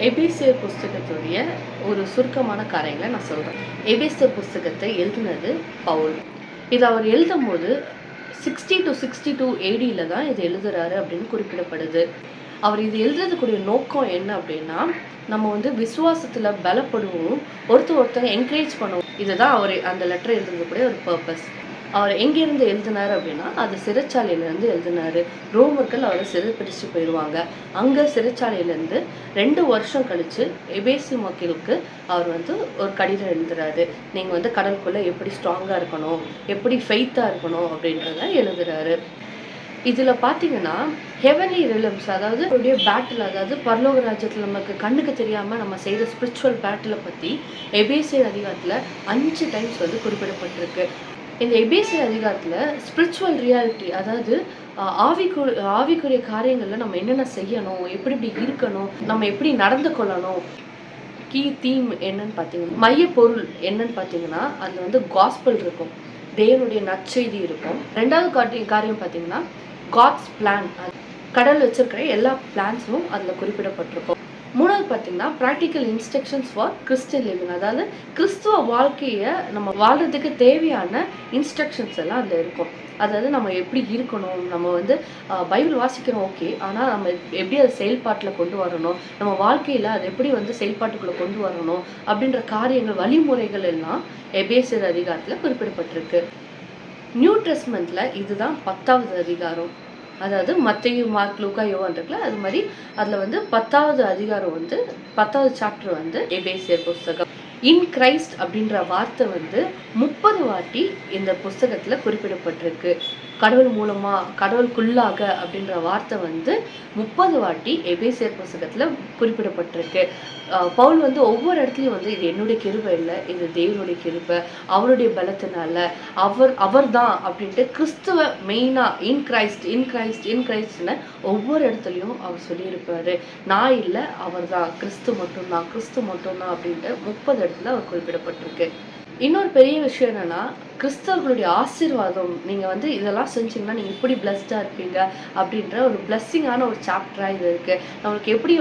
எபேசியர் புஸ்தகத்துடைய ஒரு சுருக்கமான காரியங்களை நான் சொல்கிறேன். எபேசியர் புஸ்தகத்தை எழுதினது பவுல். இது அவர் எழுதும் போது 60 to 62 AD தான் இது எழுதுறாரு அப்படின்னு குறிப்பிடப்படுது. அவர் இது எழுதுறதுக்குரிய நோக்கம் என்ன அப்படின்னா, நம்ம விசுவாசத்தில் பலப்படுவோம், ஒருத்தங்க என்கரேஜ் பண்ணுவோம். இதுதான் அவர் அந்த லெட்டர் எழுதுறதுக்குரிய ஒரு பர்பஸ். அவர் எங்கேருந்து எழுதினார் அப்படின்னா, அது சிறைச்சாலையிலேருந்து எழுதினார். ரோமர்கள் அவரை சிறைப்பிடிச்சு போயிடுவாங்க. அங்கே சிறைச்சாலையிலேருந்து 2 வருஷம் கழித்து எபேசி மக்களுக்கு அவர் ஒரு கடிதம் எழுதுறாரு. நீங்கள் கடலுக்குள்ளே எப்படி ஸ்ட்ராங்காக இருக்கணும், எப்படி ஃபெய்த்தாக இருக்கணும் அப்படின்றத எழுதுறாரு. இதில் பார்த்தீங்கன்னா ஹெவன்லி ரிலம்ஸ், அதாவது அவருடைய பேட்டில், அதாவது பரலோக ராஜ்யத்தில் நமக்கு கண்ணுக்கு தெரியாமல் நம்ம செய்கிற ஸ்பிரிச்சுவல் பேட்டிலை பற்றி எபேசியர் அதிகாரத்தில் 5 டைம்ஸ் குறிப்பிடப்பட்டிருக்கு. இந்த எபேசியர் அதிகாரத்தில் ஸ்பிரிச்சுவல் ரியாலிட்டி, அதாவது ஆவிக்குரிய காரியங்களில் நம்ம என்னென்ன செய்யணும், எப்படி இருக்கணும், நம்ம எப்படி நடந்து கொள்ளணும், கீ தீம் என்னன்னு பார்த்தீங்கன்னா, மைய பொருள் என்னன்னு பார்த்தீங்கன்னா, அதில் காஸ்பல் இருக்கும், தேவனுடைய நற்செய்தி இருக்கும். 2வது காரியம் பார்த்தீங்கன்னா காட்ஸ் பிளான், கடவுள் வச்சிருக்கிற எல்லா பிளான்ஸும் அதில் குறிப்பிடப்பட்டிருக்கும். 3வது பார்த்தீங்கன்னா practical instructions for Christian living, அதாவது கிறிஸ்துவ வாழ்க்கையை நம்ம வாழ்கிறதுக்கு தேவையான இன்ஸ்ட்ரக்ஷன்ஸ் எல்லாம் அதில் இருக்கும். அதாவது நம்ம எப்படி இருக்கணும், நம்ம பைபிள் வாசிக்கிறோம் ஓகே, ஆனால் நம்ம எப்படி அதை செயல்பாட்டில் கொண்டு வரணும், நம்ம வாழ்க்கையில் அது எப்படி செயல்பாட்டுக்குள்ளே கொண்டு வரணும் அப்படின்ற காரியங்கள், வழிமுறைகள் எல்லாம் எபேசியர் அதிகாரத்தில் குறிப்பிடப்பட்டிருக்கு. நியூ டெஸ்ட்மெண்ட்டில் இதுதான் 10வது அதிகாரம். அதாவது மத்தேயு, மார்க், லூக்கா, யோவான் இருக்குல்ல, அது மாதிரி அதில் 10வது அதிகாரம் 10வது சாப்டர் எபேசியர் புஸ்தகம். இன் கிரைஸ்ட் அப்படின்ற வார்த்தை 30 வாட்டி இந்த புஸ்தகத்தில் குறிப்பிடப்பட்டிருக்கு. கடவுள் மூலமாக, கடவுளுக்குள்ளாக அப்படின்ற வார்த்தை 30 வாட்டி எபேசியர் புஸ்தகத்தில் குறிப்பிடப்பட்டிருக்கு. பவுல் ஒவ்வொரு இடத்துலையும் இது என்னுடைய கிருபை இல்லை, இது தேவனுடைய கிருபை, அவருடைய பலத்தினால, அவர் தான் அப்படின்ட்டு கிறிஸ்துவ மெயினாக இன் கிரைஸ்ட்னு ஒவ்வொரு இடத்துலையும் அவர் சொல்லியிருப்பாரு. நான் இல்லை, அவர் தான், கிறிஸ்து மட்டும்தான் அப்படின்ட்டு 30 இடத்துல அவர் குறிப்பிடப்பட்டிருக்கு. இன்னொரு பெரிய விஷயம் என்னன்னா, கிறிஸ்தவர்களுடைய ஆசீர்வாதம், நீங்கள் இதெல்லாம் செஞ்சீங்கன்னா நீங்கள் இப்படி பிளஸ்டாக இருப்பீங்க அப்படின்ற ஒரு பிளஸ்ஸிங்கான ஒரு சாப்டராக இது இருக்குது. நம்மளுக்கு எப்படி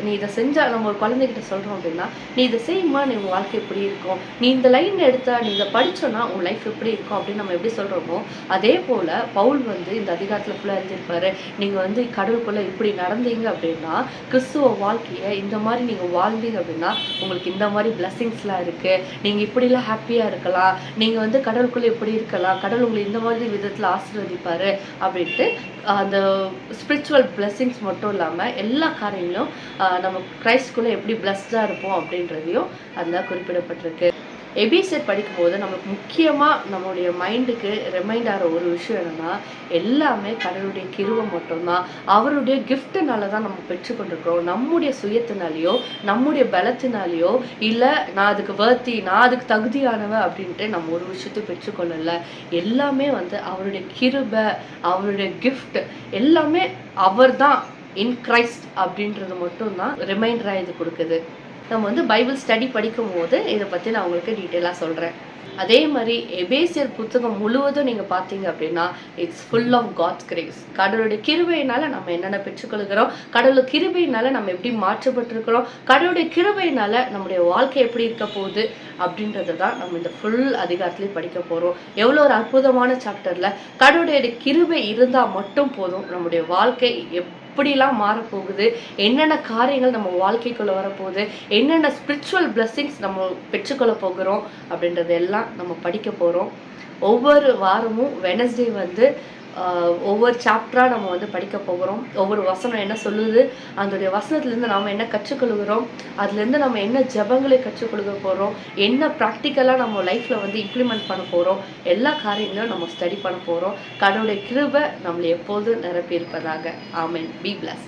நீ இதை செஞ்சால், நம்ம ஒரு குழந்தைகிட்ட சொல்கிறோம் அப்படின்னா, நீ இதை செய்யுமா, நீ உங்கள் வாழ்க்கை எப்படி இருக்கும், நீ இந்த லைன் எடுத்தா, நீ இதை படித்தோன்னா உன் லைஃப் எப்படி இருக்கும் அப்படின்னு நம்ம எப்படி சொல்கிறோமோ, அதே போல் பவுல் இந்த அதிகாரத்தில் ஃபுல்லாக எழுதியிருப்பாரு. நீங்கள் கடவுளுக்குள்ளே இப்படி நடந்தீங்க அப்படின்னா, கிறிஸ்துவ வாழ்க்கையை இந்த மாதிரி நீங்கள் வாழ்ந்தீங்க அப்படின்னா உங்களுக்கு இந்த மாதிரி பிளஸ்ஸிங்ஸ்லாம் இருக்குது, நீங்கள் இப்படிலாம் ஹாப்பியாக இருக்கலாம், நீங்கள் கடவுளுக்குள்ளே எப்படி இருக்கலாம், கடவுள் உங்களை இந்த மாதிரி விதத்தில் ஆசீர்வதிப்பார் அப்படின்ட்டு அந்த ஸ்பிரிச்சுவல் பிளெஸ்ஸிங்ஸ் மட்டும் இல்லாமல் எல்லா காரியங்களும் நம்ம கிரைஸ்டுக்குள்ளே எப்படி பிளஸ்டாக இருப்போம் அப்படின்றதையும் அதில் குறிப்பிடப்பட்டிருக்கு. எபேசியர் படிக்கும்போது நம்மளுக்கு முக்கியமாக நம்மளுடைய மைண்டுக்கு ரிமைண்ட் ஆகிற ஒரு விஷயம் என்னென்னா, எல்லாமே கடவுளுடைய கிருபை மட்டும்தான், அவருடைய கிஃப்ட்டுனால தான் நம்ம பெற்றுக்கொண்டிருக்கிறோம். நம்முடைய சுயத்தினாலேயோ நம்முடைய பலத்தினாலேயோ இல்லை நான் அதுக்கு வர்த்தி, நான் அதுக்கு தகுதியானவன் அப்படின்ட்டு நம்ம ஒரு விஷயத்தை பெற்றுக்கொள்ளலை. எல்லாமே அவருடைய கிருபை, அவருடைய கிஃப்ட், எல்லாமே அவர் தான் இன் கிரைஸ்ட் அப்படின்றது மட்டும்தான் ரிமைண்டராக இது கொடுக்குது. நம்ம பைபிள் ஸ்டடி படிக்கும் போது இதை பற்றி நான் உங்களுக்கு டீட்டெயிலாக சொல்கிறேன். அதே மாதிரி எபேசியர் புத்தகம் முழுவதும் நீங்கள் பார்த்தீங்க அப்படின்னா it's full of God's grace. கடவுளுடைய கிருபையினால நம்ம என்னென்ன பெற்றுக்கொள்கிறோம், கடவுளுடைய கிருபையினால நம்ம எப்படி மாற்றப்பட்டிருக்கிறோம், கடவுளுடைய கிருபையினால நம்முடைய வாழ்க்கை எப்படி இருக்க போகுது அப்படின்றத தான் நம்ம இந்த ஃபுல் அதிகாரத்துலேயும் படிக்க போகிறோம். எவ்வளோ ஒரு அற்புதமான சாப்டரில் கடவுளுடைய கிருபை இருந்தால் மட்டும் போதும், நம்முடைய வாழ்க்கை எப்படிலாம் மாறப்போகுது, என்னென்ன காரியங்கள் நம்ம வாழ்க்கைக்குள்ளே வரப்போகுது, என்னென்ன ஸ்பிரிச்சுவல் பிளெஸ்ஸிங்ஸ் நம்ம பெற்றுக்கொள்ள போகிறோம் அப்படின்றது எல்லாம் நம்ம படிக்க போகிறோம். ஒவ்வொரு வாரமும் வெனஸ்டே ஒவ்வொரு சாப்டராக நம்ம படிக்க போகிறோம். ஒவ்வொரு வசனம் என்ன சொல்லுது, அதோடைய வசனத்துலேருந்து நம்ம என்ன கற்றுக்கொள்கிறோம், அதுலேருந்து நம்ம என்ன ஜெபங்களை கற்றுக்கொள்க போகிறோம், என்ன ப்ராக்டிக்கலாக நம்ம லைஃப்பில் இம்ப்ளிமெண்ட் பண்ண போகிறோம், எல்லா காரியங்களும் நம்ம ஸ்டடி பண்ண போகிறோம். கடவுளுடைய கிருபை நம்மளை எப்போதும் நிரப்பி இருப்பதாக. ஆமென். B plus.